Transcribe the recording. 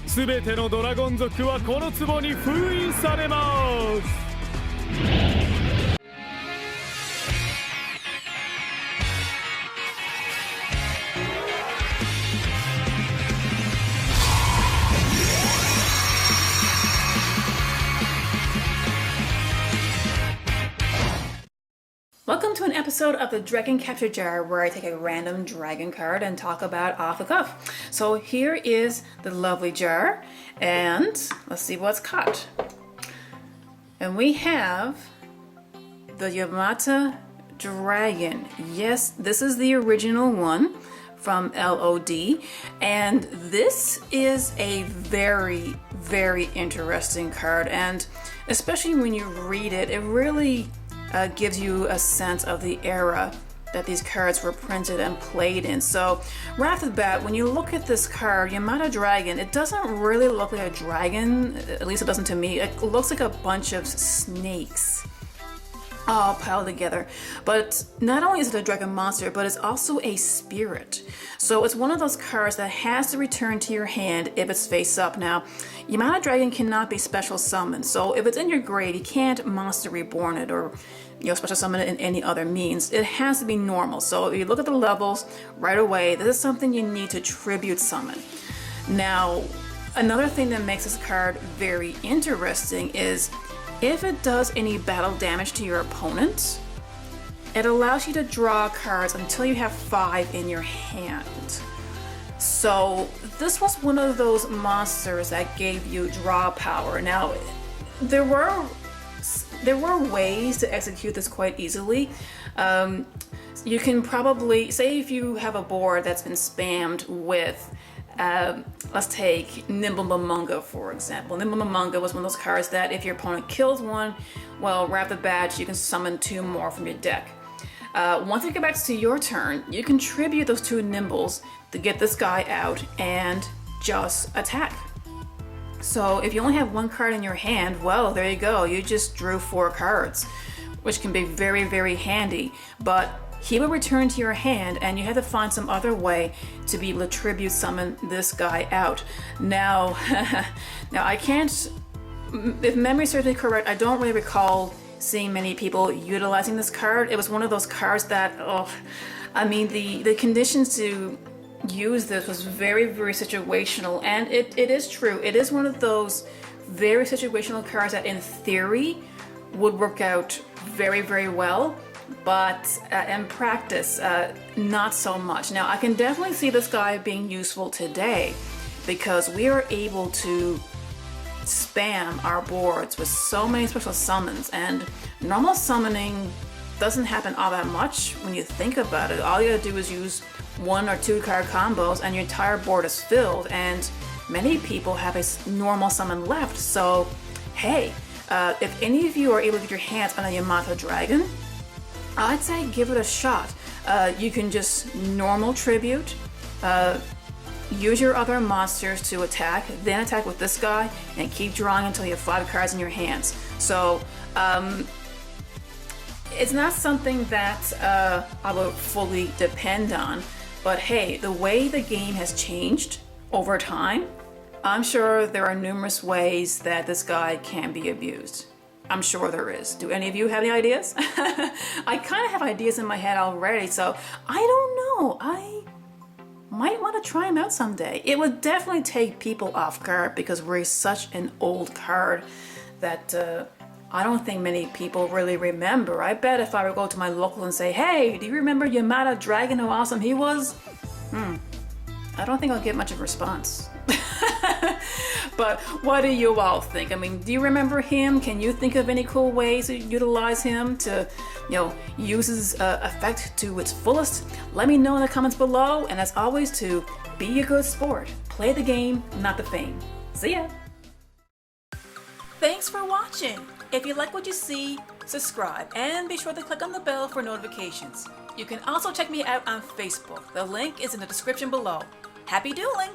すべてのドラゴン族はこの壺に封印されます。Welcome to an episode of the Dragon Capture Jar where I take a random dragon card and talk about off the cuff. So here is the lovely jar and let's see what's caught. And we have the Yamata dragon. Yes, this is the original one from LOD, and this is a very, very interesting card, and especially when you read it, it really gives you a sense of the era that these cards were printed and played in. So right off the bat, when you look at this card, Yamata Dragon, it doesn't really look like a dragon, at least it doesn't to me. It looks like a bunch of snakes all piled together. But not only is it a dragon monster, but it's also a spirit. So it's one of those cards that has to return to your hand if it's face up. Now, Yamata Dragon cannot be special summoned. So if it's in your grade, you can't monster reborn it or special summon it in any other means. It has to be normal. So if you look at the levels right away, this is something you need to tribute summon. Now, another thing that makes this card very interesting is if it does any battle damage to your opponent, it allows you to draw cards until you have 5 in your hand. So this was one of those monsters that gave you draw power. Now, there were ways to execute this quite easily. You can probably, say if you have a board that's been spammed with let's take Nimble Mamunga, for example. Nimble Mamunga was one of those cards that if your opponent kills one, well, wrap the badge, you can summon 2 more from your deck. Once it gets back to your turn, you can tribute those 2 Nimbles to get this guy out and just attack. So if you only have 1 card in your hand, well, there you go. You just drew 4 cards, which can be very, very handy. But he will return to your hand and you have to find some other way to be able to tribute summon this guy out. Now, now I can't, if memory serves me correct, I don't really recall seeing many people utilizing this card. It was one of those cards that, I mean, the conditions to use this was very, very situational, and it is true. It is one of those very situational cards that in theory would work out very, very well, but in practice, not so much. Now, I can definitely see this guy being useful today because we are able to spam our boards with so many special summons, and normal summoning doesn't happen all that much when you think about it. All you gotta do is use 1 or 2 card combos and your entire board is filled, and many people have a normal summon left. So, hey, if any of you are able to get your hands on a Yamata Dragon, I'd say give it a shot. You can just normal tribute, use your other monsters to attack, then attack with this guy, and keep drawing until you have 5 cards in your hands. So it's not something that I would fully depend on, but hey, the way the game has changed over time, I'm sure there are numerous ways that this guy can be abused. I'm sure there is. Do any of you have any ideas? I kind of have ideas in my head already, so I don't know. I might want to try him out someday. It would definitely take people off guard because we're such an old card that I don't think many people really remember. I bet if I were to go to my local and say, hey, do you remember Yamata Dragon, how awesome he was? I don't think I'll get much of a response. But what do you all think? I mean, do you remember him? Can you think of any cool ways to utilize him to, use his effect to its fullest? Let me know in the comments below. And as always, to be a good sport. Play the game, not the fame. See ya! Thanks for watching. If you like what you see, subscribe and be sure to click on the bell for notifications. You can also check me out on Facebook. The link is in the description below. Happy dueling!